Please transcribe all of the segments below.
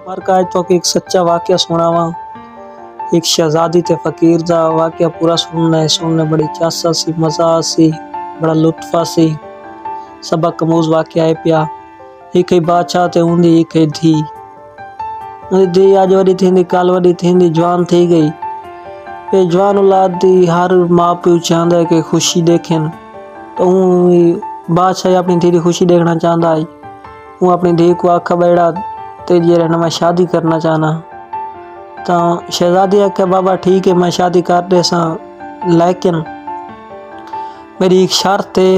पर का तो एक सच्चा वाकया सुनावा। एक शहजादी ते फकीर दा वाकया पूरा सुनने बड़ी चासा सी, मजा सी, बड़ा लुत्फा सी। सबक कमूज वाकया है पिया। एक ही बादशाह ते उंदी एक ही धी आज वडी थींदी, काल वडी थींदी, जवान थी गई। पे जवान औलाद दी हर माँ प्यो चाहता है कि खुशी देखें। तो बादशाह अपनी धी की खुशी देखना चाहता है। वो अपनी धी को आखा बेड़ा तेरी रहना मैं शादी करना चाहना। तो शहजादी आखे बाबा ठीक है मैं शादी कर दे सा, लेकिन मेरी एक शर्त है,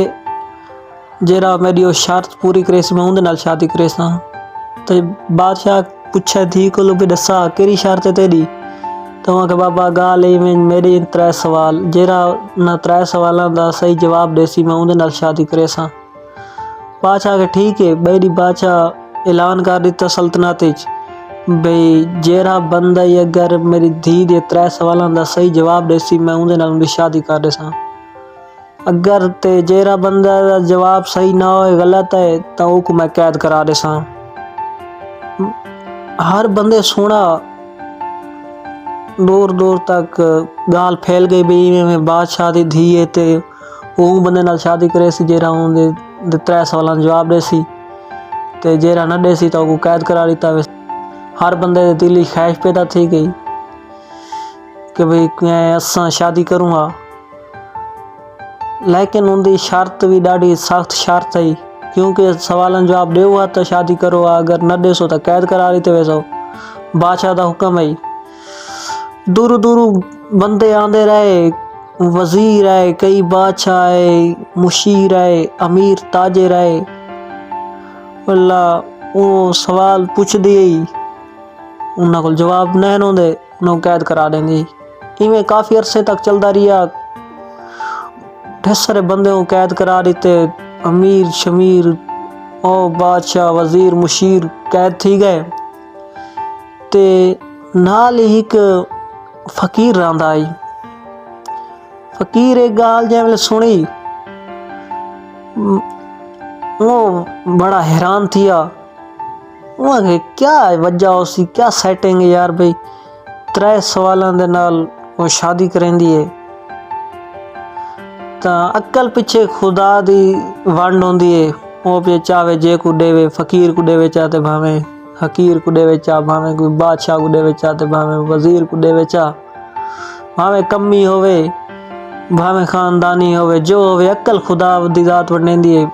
जेरा मेरी वो शर्त पूरी करे मैं उनके नाल शादी करे सा। तो बादशाह पूछे धी को भी दसा केरी शर्त है तेरी। तो वहाँ के बाबा गाल में मेरे 3 सवाल, जेरा ना 3 सवालों का सही जवाब देसी मैं उनके नाल शादी करे सा। बादशाह के ठीक है। बेरी बादशाह ऐलान कर दिता सल्तनत भाई जेरा बंदा अगर मेरी धी दे 3 सवालों का सही जवाब देसी मैं उनके नाल शादी कर दे सा। अगर ते जेरा बंदा दा जवाब सही ना हो, गलत है, तो उसको मैं कैद करा दे सा। हर बंदे सुना, दूर दूर तक गाल फैल गई भाई में बादशाह दी धी है ते वो बंदे नाल शादी करे सी जेरा उनके 3 सवालों का जवाब दे सी। ते जेरा न दे सी तो वो कैद करा दिता। हर बंदे दे दिल ख्वाहिश पैदा थी गई कि भाई मैं असा शादी करूँगा। लेकिन उनकी शर्त भी डाढ़ी सख्त शर्त है, क्योंकि सवालों जवाब दे हुआ तो शादी करो, अगर न दे सो तो कैद करा दी। वैसा बादशाह का हुक्म है। दूर दूर बंदे आंदे रहे, वजीर आए, कई बादशाह आए, मुशीर आए, अमीर ताजे आए। अल्लाह वो सवाल पूछ दिए, उन्होंने को जवाब नहीं होंगे, उन्होंने कैद करा देंगे। इवें काफ़ी अरसे तक चलता रहा। ढेर सारे बंदे को कैद करा देते, अमीर शमीर ओ बादशाह वजीर मुशीर कैद थी गए। ते नाल ही एक फकीर रहा आई। फकीर एक गाल जैसे सुनी वो बड़ा हैरान थिया। वहाँ क्या वजह उसी क्या सेटिंग है यार भाई 3 सवालों दे नाल वो शादी करेंदी है। तो अक्ल पिछे खुदा दी वंड होंदी है। वो पे चावे जे को देवे, फकीर को देवे चाहते भावे, हकीर को देवे चाह भावे, कोई बादशाह को देवे चाहते भावे, वजीर को देवे चाह भावे, कमी होवे भावे खानदानी होवे, जो होवे अक्ल खुदा दी जात वंडेंदी है।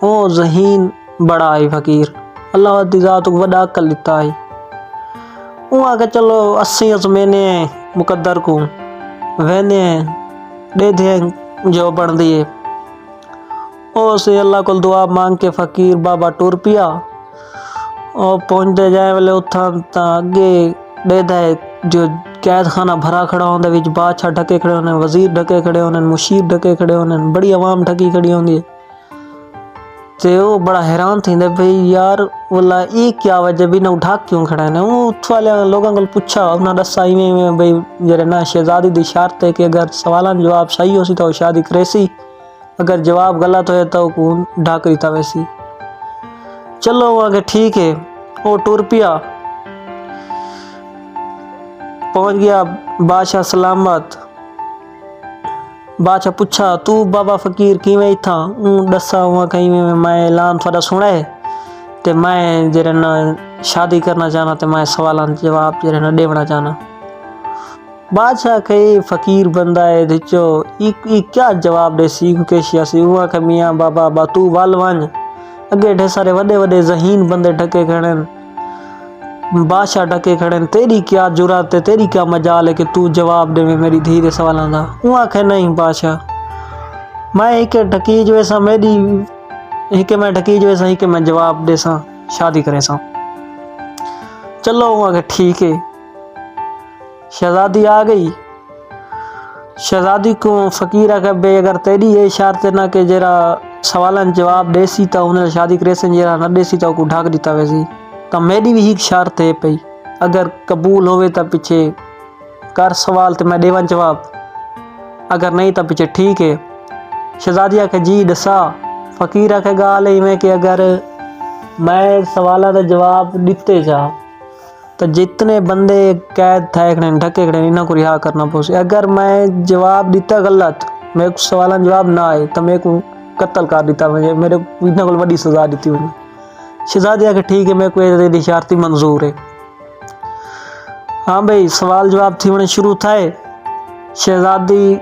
ओ जहीन बड़ा है फकीर, अल्लाह दी जात को वड़ा अक्ल दिता है। वो आके चलो 80 महीने मुकद्दर को वहने दे दे जो बन दिए। ओ से अल्लाह को दुआ मांग के फकीर बाबा टुर पिया। और पहुंचते जाए वाले उथा अगे दे दे जो कैद खाना भरा खड़ा होंगे, विच बादशाह ढके खड़े होने, वजीर ढके खड़े होने, मुशीर ढके खड़े होने, बड़ी आवाम ढकी खड़ी होंगी। ते वो बड़ा हैरान थी भाई यार बोला ये क्या वजह भी ना उठा क्यों खड़ा है। वो वाले लोगों को पूछा, अपना दसा में भाई जरे ना शहजादी दी शर्त है कि अगर सवालों जवाब सही हो सी तो शादी करे सी, अगर जवाब गलत हो तो ढाक रही था वैसी। चलो वो आगे ठीक है। वो टुर पिया, पहुंच गया बादशाह सलामत। बादशाह पूछा तू बाबा फकीर किवें था। दसा हुआ कहीं में मैं ऐलान थोड़ा सुना है ते मैं जरे ना शादी करना चाहना, ते मैं सवालों जवाब जरे ना देवना चाहना। बादशाह कहे फकीर बंदा है दिचो क्या जवाब दे सी केशिया सी। हुआ के मियाँ बाबा बा तू वाल वन अगे ढेर सारे वडे वडे जहीन बंदे ढके खड़े, बादशाह ढके खड़े, तेरी क्या जुरात है, तेरी क्या मजाल है कि तू जवाब दे मेरी धी दे सवालों का। वो आखे नहीं बादशाह मैं एक ढकीज वैसा मेरी एक मैं ढकीज वैसा ही कि मैं जवाब दे सा शादी करे सा। चलो वो आखे ठीक है। शहजादी आ गई। शहजादी को फकीर आखे बे अगर तेरी ये शर्त है ना कि जरा सवालों जवाब देसी तो उन्हें शादी करे से, जरा न देसी तो को ढाक दिता वैसी। तो मेरी भी एक शर्त है पई, अगर कबूल होवे तो पीछे कर सवाल तो मैं देवा जवाब, अगर नहीं तो पीछे ठीक है। शहजादी आखे जी दसा। फकीर आखे गाल इवें कि अगर मैं सवालों का जवाब दिते जा तो जितने बंदे कैद थे ढके खड़े इन्हों को रिहा करना पोसे। अगर मैं जवाब दिता गलत, मेरे को सवाल जवाब ना आए तो मेरे को कत्ल कर दिता, मेरे इन्हों को बड़ी सजा दी उन्हें। शहजादी आके ठीक है, मेरे को ये शर्ती मंजूर है। हाँ भाई, सवाल जवाब थी मैंने शुरू था। शहजादी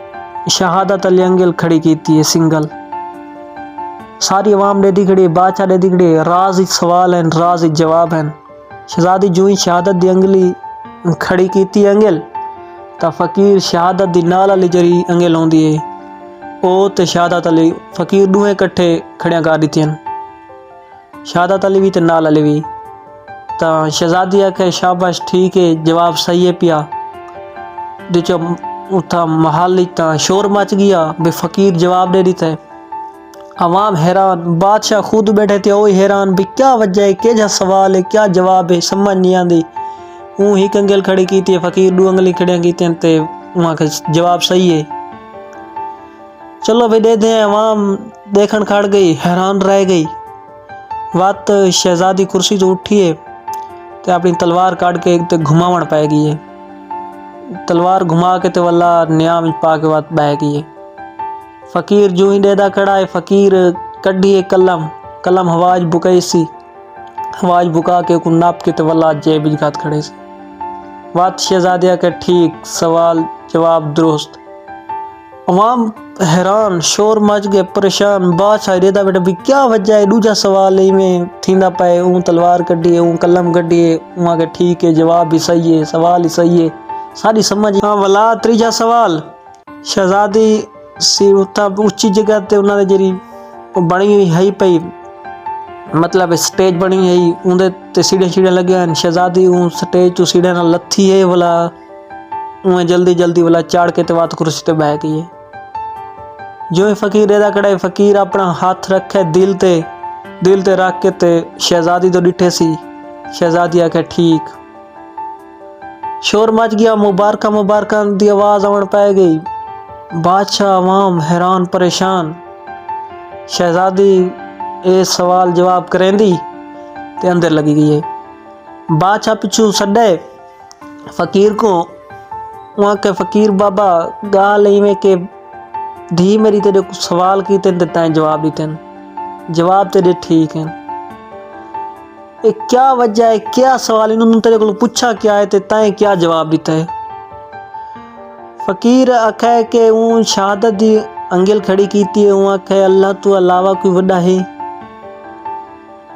शहादत अली अंगल खड़ी की थी सिंगल, सारी अवाम डेदी खड़ी, बादशाह डेदी खड़ी, राज सवाल हैं, राज जवाब हैं। शहजादी जो ही शहादत दी अंगली खड़ी की थी अंगल, तो फकीर शहादत दी नाल अली जरी अंगल आउंदी है, ओ ते शहादत अली फकीर दोवें इकट्ठे खड़ियां कर दित्तियां, शहादत अली भी ते नाल अली भी। तो शहजादी आखे शाबाश ठीक है, जवाब सही है पिया। दिचो उथा महल शोर मच गया, बे फकीर जवाब दे देता है। अवाम हैरान, बादशाह खुद बैठे थे वो हैरान, भी क्या वजह है, क्या सवाल है, क्या जवाब है, समझ नहीं आती। ऊँ ही अंगल खड़ी की थी, फकीर दो अंगली खड़ियां की थी, ते वहाँ का जवाब सही है। चलो भाई दे दें, अवाम देखन खड़ गई, हैरान रह गई। बात शहजादी कुर्सी तो उठी है, तो अपनी तलवार काट के तो घुमावण पै गई है, तलवार घुमा के तो वाला न्याम पा के बात बह गई है। फकीर जो ही डेदा खड़ा है, फकीर कड्डी है कलम, कलम हवाज बुकाई सी, हवाज बुका के को नाप के तो वाला जेब खात खड़े से। बात शहजादिया के ठीक, सवाल जवाब दुरुस्त। अवाम हैरान, शोर मच गए, परेशान। बादशाह डेदा बेटा भी क्या वजह है, दूजा सवाल है में थींदा पाए, ऊँ तलवार कड्डी है, ऊँ कलम कड्डी है, वहाँ के ठीक है, जवाब भी सही है, सवाल ही सही है, सारी समझ। हाँ वाला तीजा सवाल, शहजादी सी उता उच्ची जगह ते उन्होंने जरी बनी हुई है पई, मतलब स्टेज बनी है, उंदे ते सीढ़ियां सीढ़ियां लगे हैं। शहजादी ऊँ स्टेज तो सीढ़ियां ना लथी है वाला, उन्हें जल्दी जल्दी वाला चाड़ के तो बात कुर्सी ते बह गई है। जो ही फकीर रेदा कड़े, फकीर अपना हाथ रखे दिल ते रख के ते शहजादी तो डिठे सी। शहजादी आके ठीक, शोर मच गया, मुबारका मुबारका दी आवाज आवन पै गई। बादशाह अवाम हैरान परेशान। शहजादी ए सवाल जवाब करेंदी ते अंदर लगी गई है। बादशाह पिछू सडे फकीर को, वहाँ के फकीर बाबा गाल में के धी मेरी तेरे को सवाल की ते जवाब दीते, जवाब तेरे ठीक है। क्या वजह है, क्या सवाल इन्होंने तेरे को पूछा क्या है, ते तय क्या जवाब दिता है। फकीर आखे के ऊँ शहादत दी अंगल खड़ी की थी, ऊँ आखे अल्लाह तो अलावा कोई वड्डा है,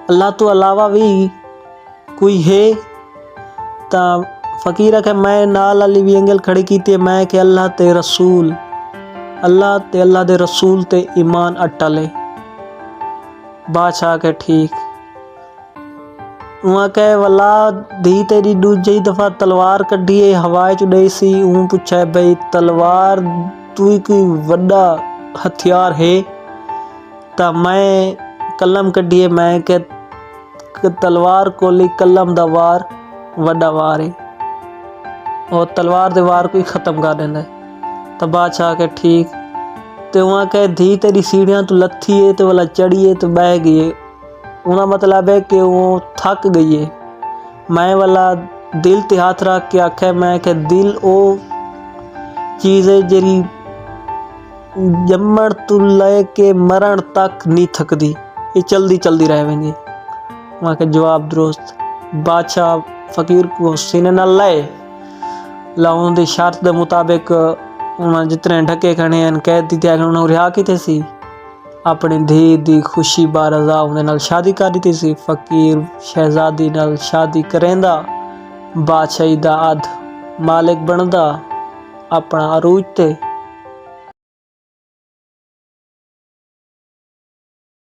अल्लाह तो अलावा भी कोई है। ता फकीर आखे मैं नाल अली भी अंगल खड़ी की थी, मैं के अल्लाह ते रसूल, अल्लाह ते अल्लाह दे रसूल ते ईमान अटल है। बादशाह के ठीक, वहाँ के वाला धी तेरी दूजी दफा तलवार कड्डी है, हवाए च डई सी। ऊँ पूछा भाई तलवार तू ही कोई वड्डा हथियार है, ता मैं कलम कड्डी है, मैं के तलवार कोली कलम दा वार वड्डा वार है, और तलवार दे वार को ही खत्म कर देंदा है। तो बादशाह के ठीक, तो वहाँ के धी तेरी सीढ़ियाँ तो लथी है, तो वाला चढ़ी है तो बह गई है, उना मतलब है कि वो थक गई है। मैं वाला दिल ते हाथ रख के आखे, मैं के दिल ओ चीज़ है जरी जम्मण तू ले के मरण तक नहीं थकदी, ये चलदी चलदी रह वेंदी। वहाँ के जवाब दुरुस्त। बादशाह फकीर को सीने न लाए, लाउन दी शर्त दे मुताबिक उन्हें जितने ढके खड़े हैं कैद दी उन्होंने रिहा कीते सी, अपनी धी दी खुशी बारजा उन्हें नाल शादी कर दी सी। फकीर शहजादी नाल शादी करेंदा, बादशाही दा अध मालिक बनदा, अपना अरूज ते